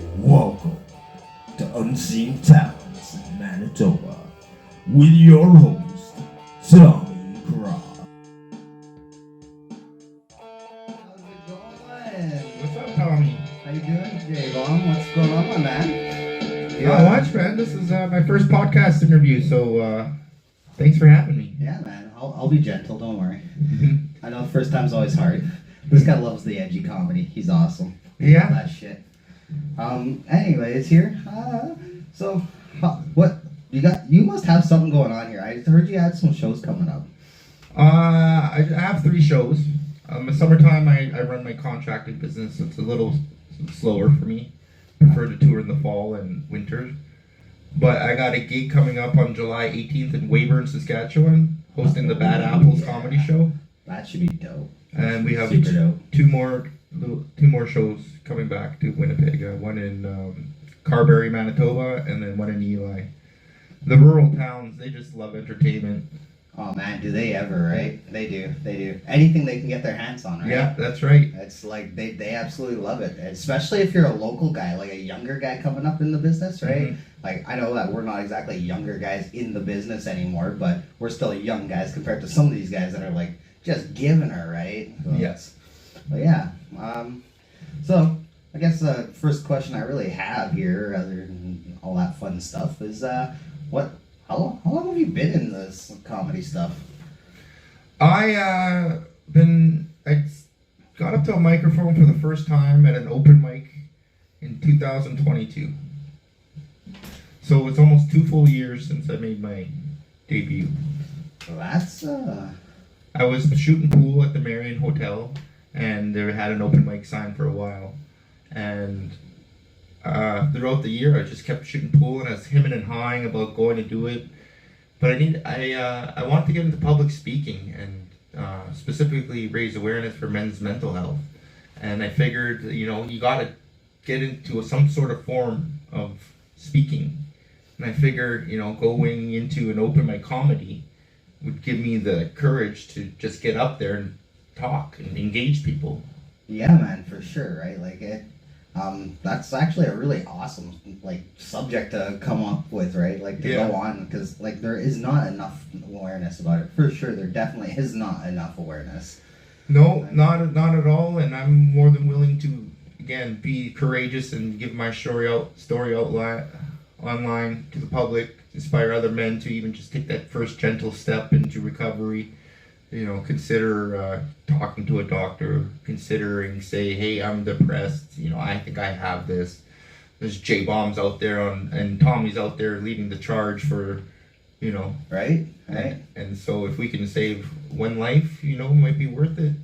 Welcome to Unseen Talents Manitoba with your host, Tommy Cross. How's it going? What's up, Tommy? How you doing, JBOMB? What's going on, my man? Not much, man. This is my first podcast interview, so thanks for having me. Yeah, man. I'll be gentle. Don't worry. I know the first time's always hard. This guy loves the edgy comedy. He's awesome. Yeah. All that shit. Anyways, here. What you got? You must have something going on here. I heard you had some shows coming up. I have 3 shows. In the summertime, I run my contracted business. So it's a little slower for me. Prefer to tour in the fall and winter. But I got a gig coming up on July 18th in Weyburn, Saskatchewan, hosting the Bad Apples comedy show. That should be dope. And we have Super dope. two more shows coming back to Winnipeg. One in Carberry, Manitoba, and then one in Eli. The rural towns, they just love entertainment. Oh man, do they ever, right? They do. Anything they can get their hands on, right? Yeah, that's right. It's like they absolutely love it, especially if you're a local guy, like a younger guy coming up in the business, right? Mm-hmm. Like I know that we're not exactly younger guys in the business anymore, but we're still young guys compared to some of these guys that are like just giving her, right? So Yes. But yeah, so I guess the first question I really have here, other than all that fun stuff, is how long have you been in this comedy stuff? I got up to a microphone for the first time at an open mic in 2022. So it's almost 2 full years since I made my debut. Well, that's I was shooting pool at the Marion Hotel, and they had an open mic sign for a while. And throughout the year, I just kept shooting pool, and I was hemming and hawing about going to do it. But I want to get into public speaking and specifically raise awareness for men's mental health. And I figured, you got to get into some sort of form of speaking. And I figured, going into an open mic comedy would give me the courage to just get up there and talk and engage people. Yeah, man, for sure, right? Like it, that's actually a really awesome subject to come up with, right? Like to go on, because there is not enough awareness about it. For sure, there definitely is not enough awareness. No, not at all. And I'm more than willing to again be courageous and give my story out online to the public, inspire other men to even just take that first gentle step into recovery. Consider talking to a doctor, considering say, hey, I'm depressed, I think I have this. There's J-Bombs out there and Tommy's out there leading the charge for, Right. And so if we can save one life, it might be worth it.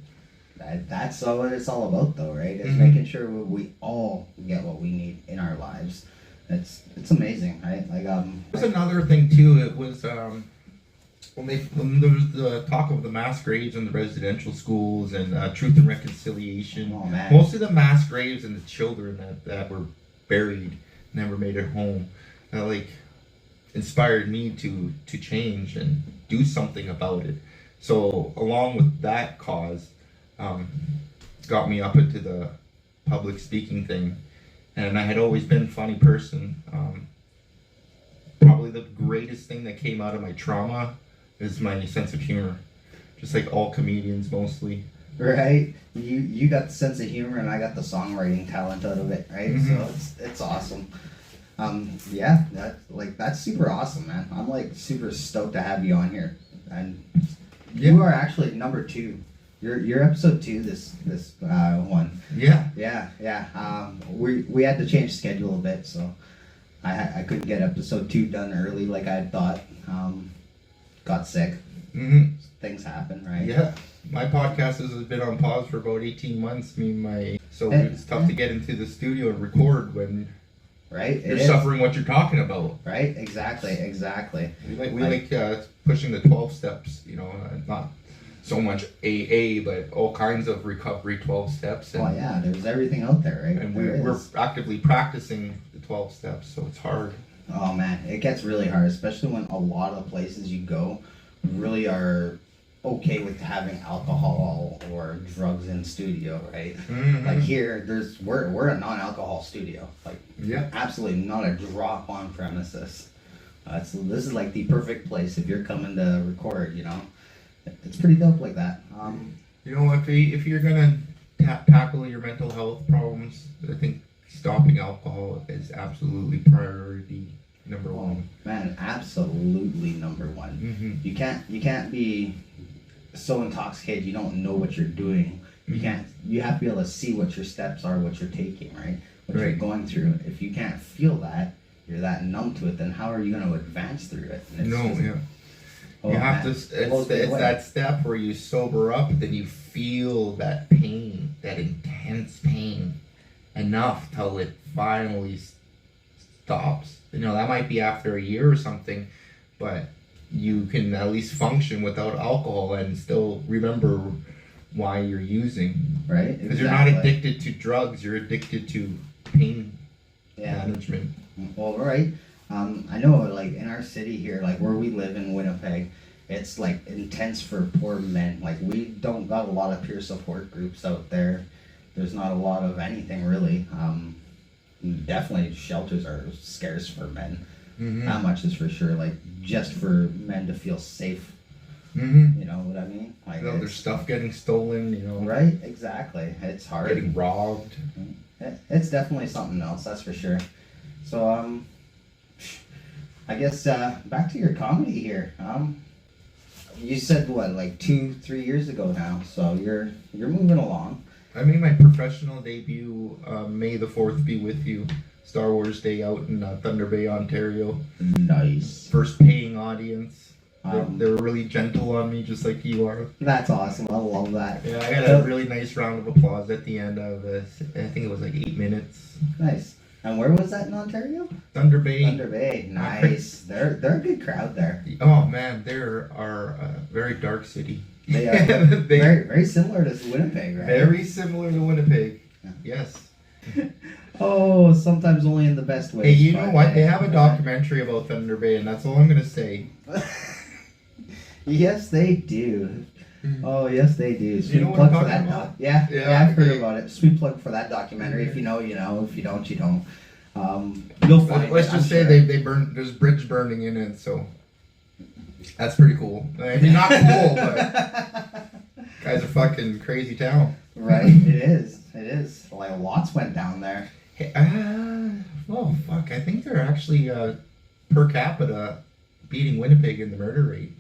That's what it's all about, though, right? It's Mm-hmm. making sure we all get what we need in our lives. It's amazing, right? There's another thing too. It was when there was the talk of the mass graves in the residential schools and truth and reconciliation. Oh man! Most of the mass graves and the children that were buried never made it home. Inspired me to change and do something about it. So along with that cause, got me up into the public speaking thing. And I had always been a funny person. Probably the greatest thing that came out of my trauma is my sense of humor. Just like all comedians, mostly. Right? You got the sense of humor, and I got the songwriting talent out of it, right? Mm-hmm. So it's awesome. Yeah, that's super awesome, man. I'm super stoked to have you on here, and you are actually number 2. You're episode 2 this one. Yeah. Yeah. We had to change schedule a bit, so I couldn't get episode 2 done early like I had thought. Got sick. Mm-hmm. Things happen, right? Yeah. My podcast has been on pause for about 18 months. It's tough to get into the studio and record when you're suffering what you're talking about. Right? Exactly. We like pushing the 12 steps, not so much AA, but all kinds of recovery 12 steps. And, yeah, there's everything out there, right? And we're actively practicing the 12 steps, so it's hard. Oh man, it gets really hard, especially when a lot of the places you go really are okay with having alcohol or drugs in studio, right? Mm-hmm. Like here, we're a non-alcohol studio. Like, Yeah. absolutely not a drop on premises. So this is like the perfect place if you're coming to record. You know, it's pretty dope like that. You know, if you're gonna tackle your mental health problems, I think stopping alcohol is absolutely priority number one. Man, absolutely number one. Mm-hmm. You can't be so intoxicated you don't know what you're doing. You can't. You have to be able to see what your steps are, what you're taking, right? What you're going through. If you can't feel that, you're that numb to it. Then how are you going to advance through it? You have to. It's that step where you sober up, then you feel that pain, that intense pain, enough till it finally stops. You know, that might be after a year or something, but you can at least function without alcohol and still remember why you're using. Right? Because you're not addicted to drugs, you're addicted to pain management. Well, right. I know, like, in our city here, like, where we live in Winnipeg, it's, like, intense for poor men. Like, we don't got a lot of peer support groups out there. There's not a lot of anything, really. Definitely shelters are scarce for men. That much is for sure. Like, just for men to feel safe. You know what I mean? Like, you know, there's stuff getting stolen, you know. Right? Exactly. It's hard. Getting robbed. It's definitely something else, that's for sure. So, I guess, back to your comedy here. You said what, like 2-3 years ago now, so you're moving along. I made my professional debut, May the 4th be with you, Star Wars Day out in Thunder Bay, Ontario. Nice. First paying audience. They were really gentle on me, just like you are. That's awesome. I love that. Yeah, I got a really nice round of applause at the end of it. I think it was like 8 minutes. Nice. And where was that in Ontario? Thunder Bay. Thunder Bay. Nice. They're a good crowd there. Oh man, they are a very dark city. They are very, very similar to Winnipeg, right? Very similar to Winnipeg. Yeah. Yes. Oh, sometimes only in the best way. Hey, you know what? They have a documentary about Thunder Bay, and that's all I'm gonna say. Yes, they do. Oh, yes, they do. Sweet You know plug what I'm for that. talking about? Yeah, I've heard about it. Sweet plug for that documentary. If you know, you know. If you don't, you don't. You'll find. Let's just say they burn. There's bridge burning in it, so that's pretty cool. I mean, not cool, but guys are fucking crazy town. Right. It is. It is. Like lots went down there. Hey, oh fuck! I think they're actually per capita beating Winnipeg in the murder rate.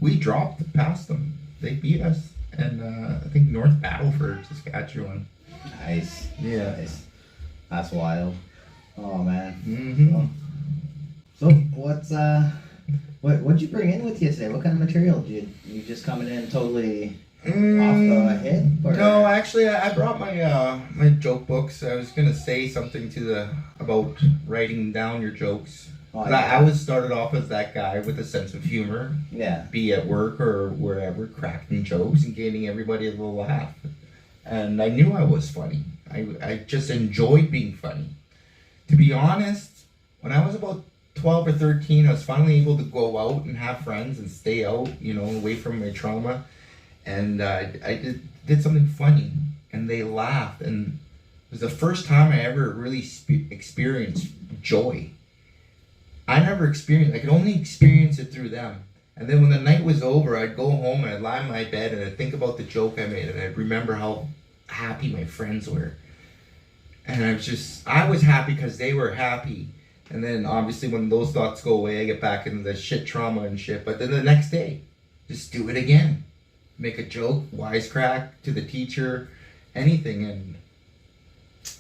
We dropped past them. They beat us, and I think North Battleford, Saskatchewan. Nice. Yeah. Nice. That's wild. Oh man. Mm-hmm. So what's what'd you bring in with you today? What kind of material did you just coming in totally off the hip? Or? No, actually, I brought my my joke books. I was gonna say something about writing down your jokes. Oh, yeah. I was started off as that guy with a sense of humor. Yeah. Be at work or wherever, cracking jokes and giving everybody a little laugh. And I knew I was funny. I just enjoyed being funny. To be honest, when I was about 12 or 13, I was finally able to go out and have friends and stay out, you know, away from my trauma. And I did something funny, and they laughed. And it was the first time I ever really experienced joy. I never experienced, I could only experience it through them. And then when the night was over, I'd go home and I'd lie in my bed and I'd think about the joke I made, and I'd remember how happy my friends were. And I was happy because they were happy. And then obviously when those thoughts go away, I get back into the shit trauma and shit. But then the next day, just do it again. Make a joke, wisecrack to the teacher, anything. And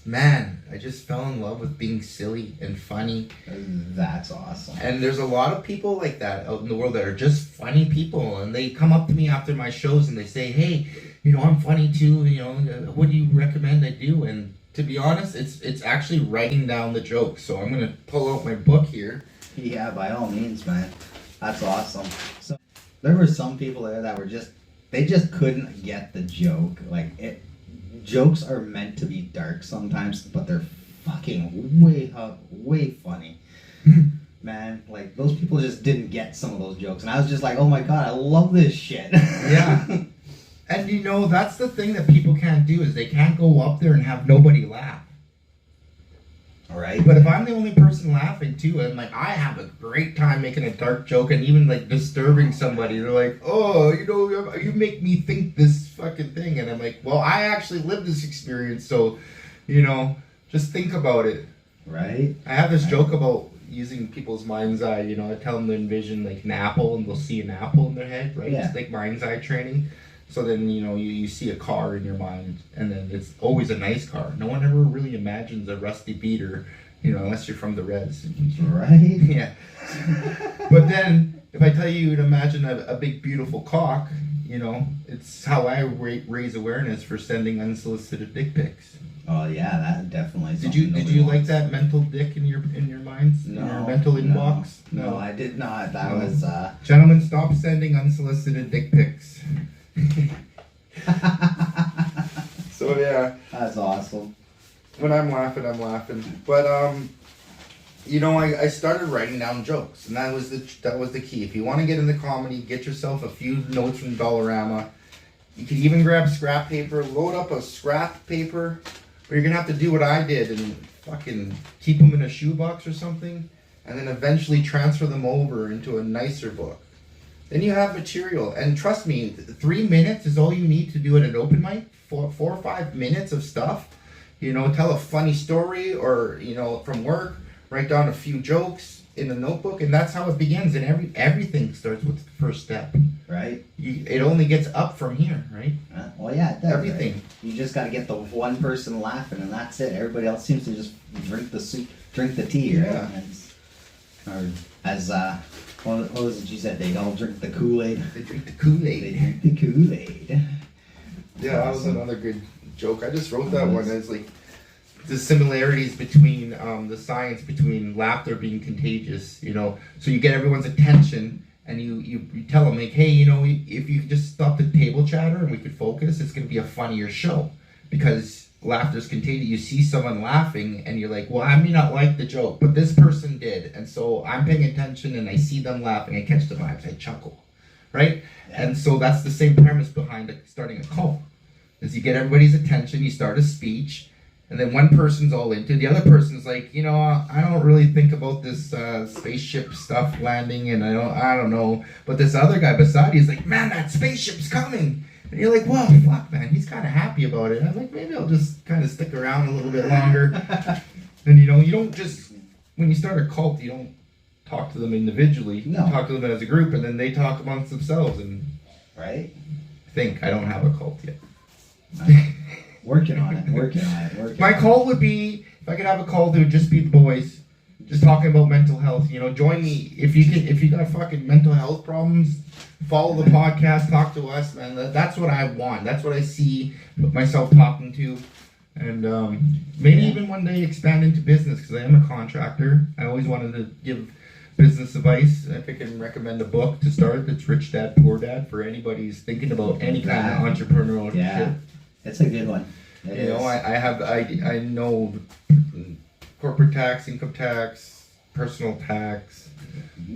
man, I just fell in love with being silly and funny. That's awesome. And there's a lot of people like that out in the world that are just funny people, and they come up to me after my shows and they say, hey, you know, I'm funny too, you know, what do you recommend I do? And to be honest, it's actually writing down the jokes. So I'm gonna pull out my book here. Yeah, by all means, man. That's awesome. So there were some people there that were they just couldn't get the joke. Like jokes are meant to be dark sometimes, but they're fucking way funny. man, like those people just didn't get some of those jokes, and I was just like, oh my god, I love this shit. Yeah. And you know, that's the thing that people can't do, is they can't go up there and have nobody laugh. Right. But if I'm the only person laughing too, and like I have a great time making a dark joke and even like disturbing somebody, they're like, oh, you know, you make me think this fucking thing, and I'm like, well, I actually lived this experience, so, you know, just think about it. Right. I have this joke about using people's mind's eye. You know, I tell them to envision like an apple, and they'll see an apple in their head, right? Yeah. It's like mind's eye training. So then, you know, you see a car in your mind, and then it's always a nice car. No one ever really imagines a rusty beater, you know, unless you're from the res. Right. Yeah. But then, if I tell you to imagine a big, beautiful cock, you know, it's how I raise awareness for sending unsolicited dick pics. Oh yeah, that definitely. Did you like that mental dick in your minds? No. In your mental inbox? No, I did not. That was. Gentlemen, stop sending unsolicited dick pics. So yeah, that's awesome. When I'm laughing. But you know, I started writing down jokes, and that was the key. If you want to get into comedy, get yourself a few notes from Dollarama. You can even grab scrap paper, load up a scrap paper, or you're gonna have to do what I did and fucking keep them in a shoebox or something, and then eventually transfer them over into a nicer book. Then you have material, and trust me, 3 minutes is all you need to do at an open mic. 4 or 5 minutes of stuff. You know, tell a funny story, or, you know, from work, write down a few jokes in a notebook, and that's how it begins. And everything starts with the first step. Right. It only gets up from here, right? Well, yeah, it does. Everything. Right? You just got to get the one person laughing, and that's it. Everybody else seems to just drink the soup, drink the tea, right? Yeah. Or as what was it you said? They don't drink the Kool-Aid. They drink the Kool-Aid. They drink the Kool-Aid. Yeah, that was another good joke. I just wrote that one as like the similarities between the science between laughter being contagious. You know, so you get everyone's attention, and you tell them like, hey, you know, if you could just stop the table chatter and we could focus, it's gonna be a funnier show, because laughter's contagious. You see someone laughing, and you're like, well, I may not like the joke, but this person did, and so I'm paying attention, and I see them laughing, I catch the vibes, I chuckle, right? Yeah. And so that's the same premise behind starting a cult. Is you get everybody's attention, you start a speech, and then one person's all into it, the other person's like, you know, I don't really think about this spaceship stuff landing, and I don't know, but this other guy beside you is like, man, that spaceship's coming. And you're like, well, fuck, man, he's kind of happy about it. I'm like, maybe I'll just kind of stick around a little bit longer. And, you know, you don't just, when you start a cult, you don't talk to them individually. No. You talk to them as a group, and then they talk amongst themselves. And right? I don't have a cult yet. Working on it. My cult would be, if I could have a cult, it would just be the boys. Just talking about mental health. You know, join me. If you got fucking mental health problems, follow the podcast, talk to us, man. That's what I want. That's what I see myself talking to. And maybe even one day expand into business, because I am a contractor. I always wanted to give business advice. If I can recommend a book to start, that's Rich Dad, Poor Dad, for anybody who's thinking about any kind of entrepreneurial shit. It's a good one. You know, I know corporate tax, income tax, personal tax,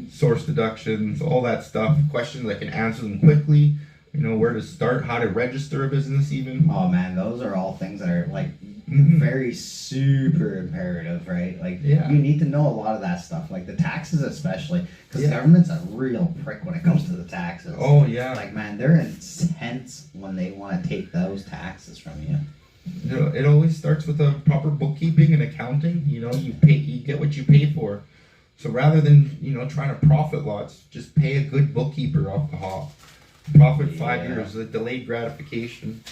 source deductions, all that stuff. Questions I can answer them quickly. You know, where to start, how to register a business even. Oh man, those are all things that are like very super imperative, right? Like you need to know a lot of that stuff, like the taxes especially, because the government's a real prick when it comes to the taxes. Oh yeah. Like man, they're intense when they want to take those taxes from you. You know, it always starts with a proper bookkeeping and accounting. You know, you get what you pay for. So rather than, you know, trying to profit lots, just pay a good bookkeeper off the hop. Profit 5 years, a delayed gratification.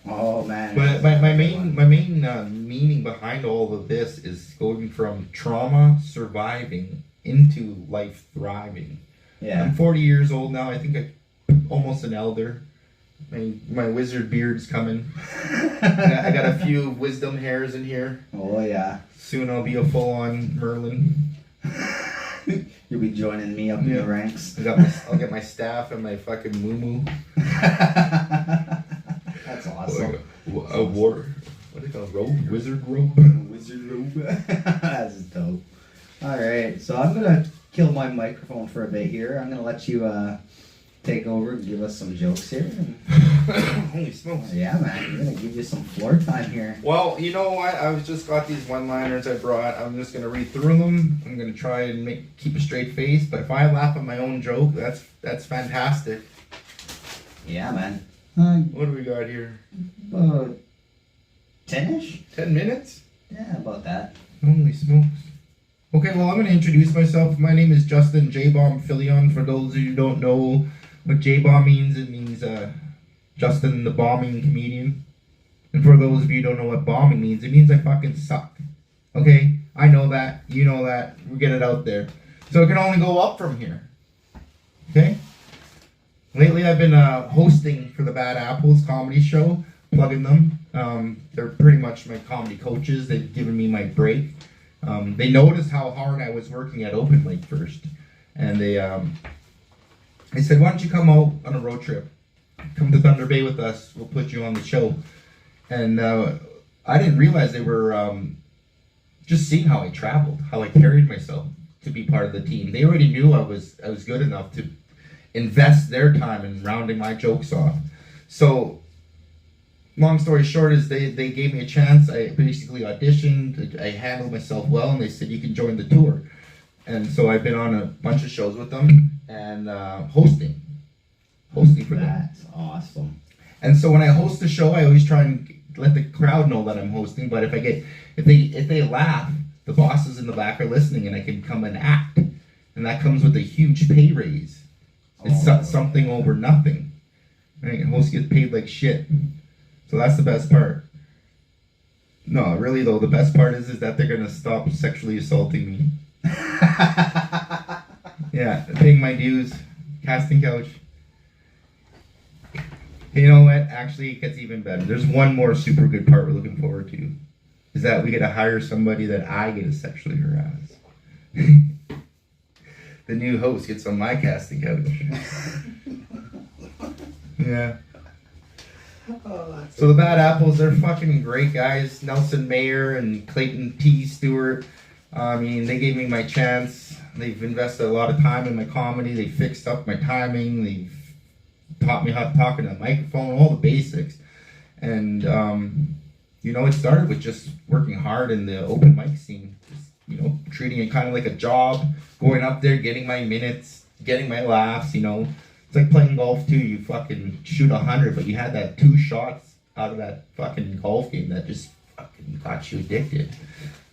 Oh man. But my main meaning behind all of this is going from trauma surviving into life thriving. Yeah. I'm 40 years old now. I think I'm almost an elder. My wizard beard's coming. I got a few wisdom hairs in here. Oh yeah. Soon I'll be a full-on Merlin. You'll be joining me up in the ranks. I'll get my staff and my fucking moo-moo. That's awesome. A war. What do you call it? Robe? Wizard robe? Wizard robe. That's dope. All right, so I'm gonna kill my microphone for a bit here. I'm gonna let you take over and give us some jokes here. Holy smokes. Yeah, man, we're gonna give you some floor time here. Well, you know what? I've just got these one-liners I brought. I'm just gonna read through them. I'm gonna try and keep a straight face. But if I laugh at my own joke, that's fantastic. Yeah, man. What do we got here? About 10-ish? 10 minutes? Yeah, about that. Holy smokes. Okay, well, I'm going to introduce myself. My name is Justin JBOMBCOMEDY. For those of you who don't know what JBOMB means, it means Justin the Bombing Comedian. And for those of you who don't know what bombing means, it means I fucking suck. Okay? I know that. You know that. We'll get it out there. So it can only go up from here. Okay? Lately, I've been hosting for the Bad Apples comedy show, plugging them. They're pretty much my comedy coaches. They've given me my break. They noticed how hard I was working at open mic first, and they said, "Why don't you come out on a road trip? Come to Thunder Bay with us. We'll put you on the show." And I didn't realize they were just seeing how I traveled, how I carried myself to be part of the team. They already knew I was good enough to invest their time in rounding my jokes off. So, long story short is they gave me a chance. I basically auditioned. I handled myself well, and they said, "You can join the tour." And so I've been on a bunch of shows with them and hosting for them. That's awesome. And so when I host the show, I always try and let the crowd know that I'm hosting. But if they laugh, the bosses in the back are listening, and I can come and act, and that comes with a huge pay raise. It's something over nothing. Right? And hosts get paid like shit. So that's the best part. No, really though, the best part is that they're gonna stop sexually assaulting me. Yeah, paying my dues, casting couch. You know what? Actually, it gets even better. There's one more super good part we're looking forward to. Is that we get to hire somebody that I get to sexually harass. The new host gets on my casting couch. Yeah. So the Bad Apples, they're fucking great guys. Nelson Mayer and Clayton T. Stewart. I mean, they gave me my chance. They've invested a lot of time in my comedy. They fixed up my timing. They've taught me how to talk in a microphone, all the basics. And, it started with just working hard in the open mic scene. Just, treating it kind of like a job. Going up there, getting my minutes, getting my laughs, It's like playing golf too. You fucking shoot 100, but you had that 2 shots out of that fucking golf game that just fucking got you addicted.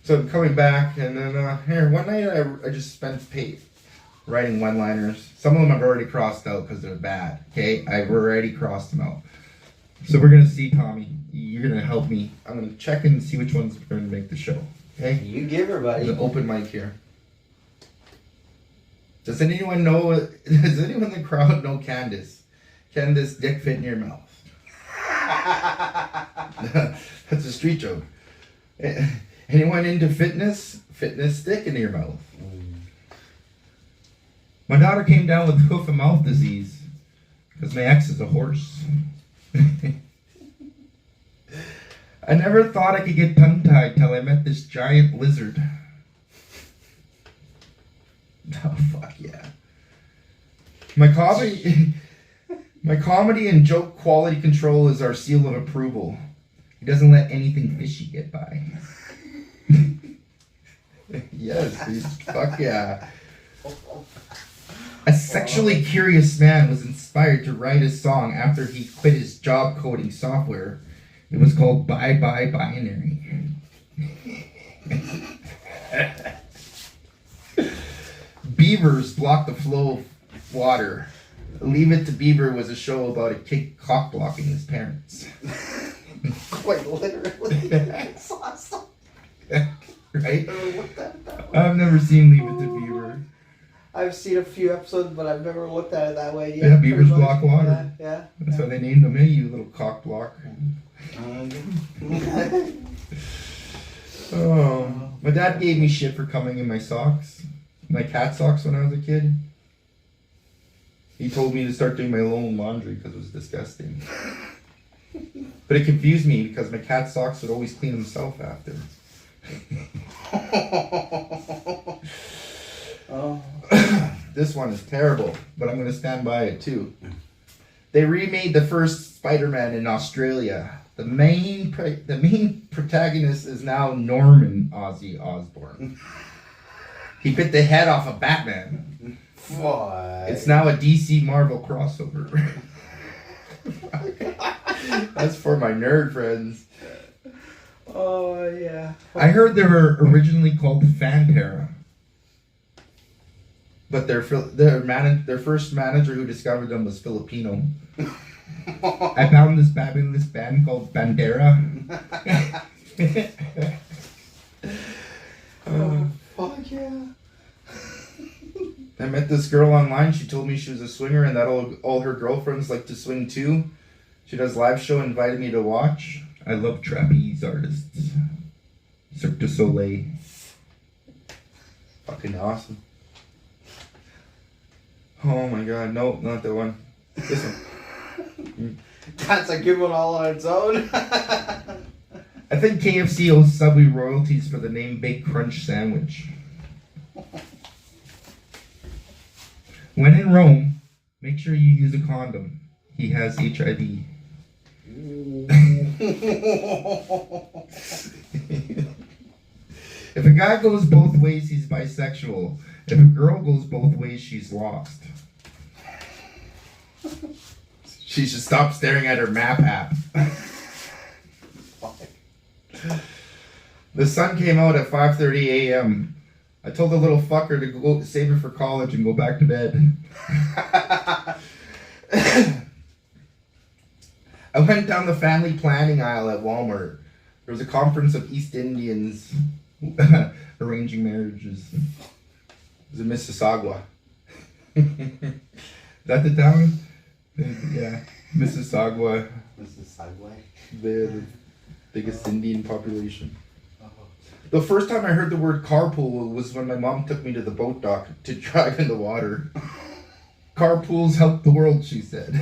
So I'm coming back, and then one night I just spent writing one-liners. Some of them I've already crossed out because they're bad. Okay, I've already crossed them out. So we're gonna see, Tommy. You're gonna help me. I'm gonna check and see which ones are going to make the show. Okay. You give her, buddy. There's an open mic here. Does anyone in the crowd know Candace? Can this dick fit in your mouth? That's a street joke. Anyone into fitness? Fitness stick in your mouth. My daughter came down with hoof and mouth disease because my ex is a horse. I never thought I could get tongue-tied till I met this giant lizard. Oh, fuck yeah. My comedy and joke quality control is our seal of approval. He doesn't let anything fishy get by. Yes, dude. Fuck yeah. A sexually curious man was inspired to write a song after he quit his job coding software. It was called Bye Bye Binary. Beavers block the flow of water. Leave It to Beaver was a show about a kid cock blocking his parents. Quite literally. That's awesome. Right? I've never seen Leave It to Beaver. I've seen a few episodes, but I've never looked at it that way. Yeah, beavers block water. Yeah. That's why they named them, you little cock block. My dad gave me shit for coming in my socks. My cat socks when I was a kid. He told me to start doing my own laundry because it was disgusting. But it confused me because my cat socks would always clean himself after. This one is terrible, but I'm going to stand by it too. They remade the first Spider-Man in Australia. The main protagonist is now Norman Ozzy Osborn. He bit the head off of Batman. What? It's now a DC Marvel crossover. That's for my nerd friends. Oh, yeah. I heard they were originally called Fantera. But their first manager who discovered them was Filipino. I found this fabulous band called Bandera. Oh, fuck yeah. I met this girl online. She told me she was a swinger and that all her girlfriends like to swing too. She does live show and invited me to watch. I love trapeze artists. Cirque du Soleil. Fucking awesome. Oh my god, no, not that one. This one. That's a good one all on its own. I think KFC owes Subway royalties for the name Big Crunch Sandwich. When in Rome, make sure you use a condom. He has HIV. If a guy goes both ways, he's bisexual. If a girl goes both ways, she's lost. She should stop staring at her map app. The sun came out at 5:30 a.m. I told the little fucker to go save it for college and go back to bed. I went down the family planning aisle at Walmart. There was a conference of East Indians arranging marriages. It was in Mississauga. Is that the town? Yeah, Mississauga. Mississauga. The biggest Indian population. The first time I heard the word carpool was when my mom took me to the boat dock to drive in the water. Carpools help the world, she said.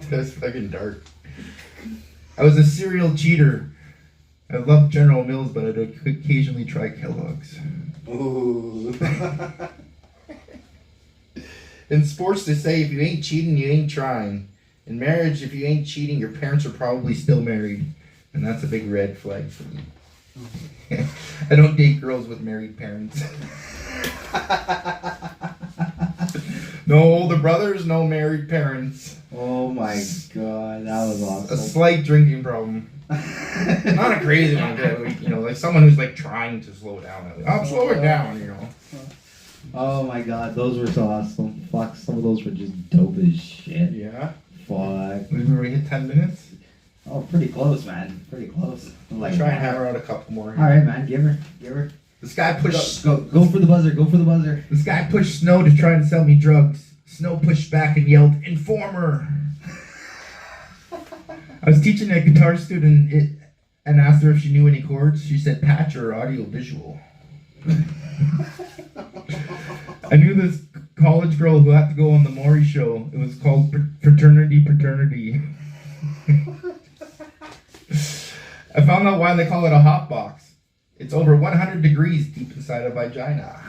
That's fucking dark. I was a serial cheater. I loved General Mills, but I'd occasionally try Kellogg's. Ooh. In sports, they say if you ain't cheating, you ain't trying. In marriage, if you ain't cheating, your parents are probably still married. And that's a big red flag for me. I don't date girls with married parents. No older brothers, no married parents. Oh my god, that was awesome. A slight drinking problem. Not a crazy one, but, you know, like someone who's like trying to slow down. I'll slow it down, you know. Oh my god, those were so awesome. Fuck, some of those were just dope as shit. Yeah. Fuck. We've already hit 10 minutes. Oh, pretty close, man. Pretty close. Like, try and hammer out a couple more. Alright, man, give her. This guy pushed. Go for the buzzer, This guy pushed Snow to try and sell me drugs. Snow pushed back and yelled, "Informer!" I was teaching a guitar student and asked her if she knew any chords. She said patch or audio visual. I knew this college girl who had to go on the Maury show. It was called Fraternity. I found out why they call it a hot box. It's over 100 degrees deep inside a vagina.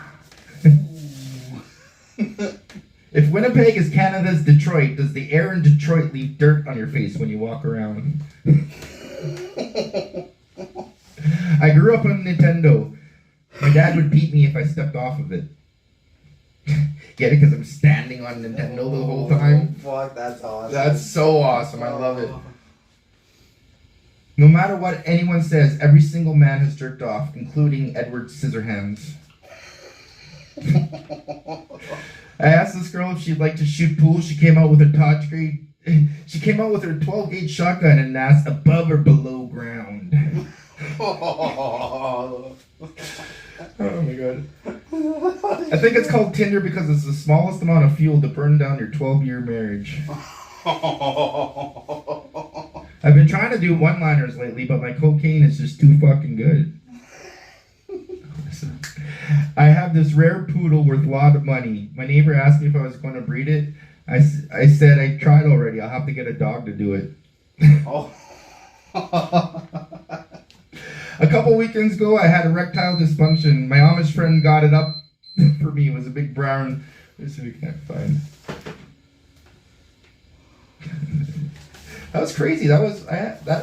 If Winnipeg is Canada's Detroit, does the air in Detroit leave dirt on your face when you walk around? I grew up on Nintendo. My dad would beat me if I stepped off of it. Get it? Because I'm standing on Nintendo the whole time? Fuck, that's awesome. That's so awesome. I love it. No matter what anyone says, every single man has jerked off, including Edward Scissorhands. I asked this girl if she'd like to shoot pool. She came out with her 12 gauge shotgun and asked above or below ground. Oh my god. I think it's called Tinder because it's the smallest amount of fuel to burn down your 12-year marriage. I've been trying to do one-liners lately, but my cocaine is just too fucking good. I have this rare poodle worth a lot of money. My neighbor asked me if I was going to breed it. I said I tried already. I'll have to get a dog to do it. Oh. A couple weekends ago, I had erectile dysfunction. My Amish friend got it up for me. It was a big brown. Let's see if we can't find. That was crazy. That was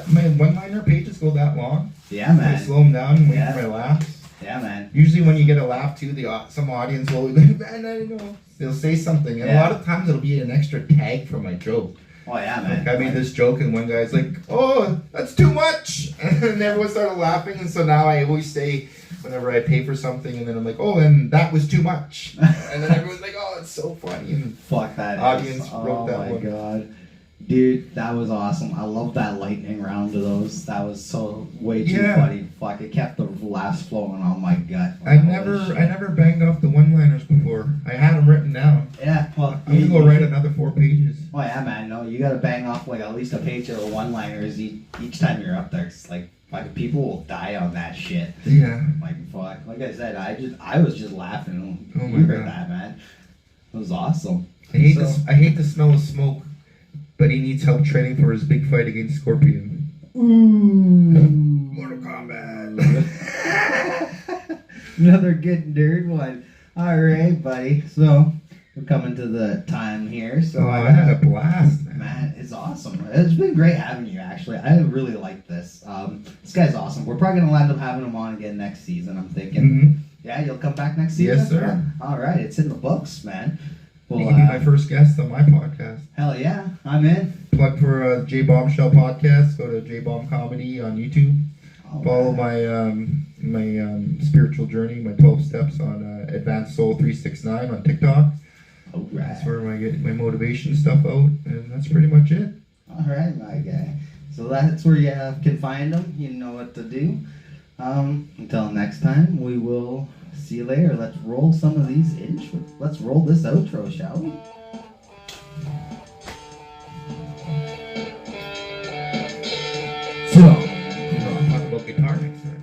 my one-liner pages go that long. Yeah, man. I slow them down and wait for my laughs. Yeah, man. Usually when you get a laugh too, some audience will be like, man, I don't know. They'll say something, and a lot of times it'll be an extra tag for my joke. Oh yeah, man. Like I made this joke, and one guy's like, "Oh, that's too much," and everyone started laughing. And so now I always say, whenever I pay for something, and then I'm like, "Oh, and that was too much," and then everyone's like, "Oh, it's so funny." And fuck that audience wrote that one. Oh my god. Dude, that was awesome. I love that lightning round of those. That was so way too funny. Fuck, it kept the laughs flowing on my gut. I never banged off the one-liners before. I had them written down. Yeah, well, I'm gonna go write another 4 pages. Oh yeah, man. No, you gotta bang off like at least a page of the one-liners each time you're up there. It's like people will die on that shit. Yeah. Like fuck. Like I said, I was just laughing. Oh my you heard God. that, man. It was awesome. I hate the smell of smoke. But he needs help training for his big fight against Scorpion. Mortal Kombat. Another good nerd one. Alright, buddy. So, we're coming to the time here. So I had a blast, man. Man, it's awesome. It's been great having you, actually. I really like this. This guy's awesome. We're probably going to end up having him on again next season, I'm thinking. Mm-hmm. Yeah, you'll come back next season? Yes, sir. Alright, it's in the books, man. Well, You can be my first guest on my podcast. Hell yeah, I'm in. Plug for JBOMBCOMEDY podcast. Go to JBOMBCOMEDY on YouTube. Follow my spiritual journey, my 12 steps on Advanced Soul 369 on TikTok. Alright. That's where I get my motivation stuff out, and that's pretty much it. Alright, my guy. So that's where you can find them. You know what to do. Until next time, we will see you later. Let's roll some of these intros. Let's roll this outro, shall we? So, I'll talk about guitar next time.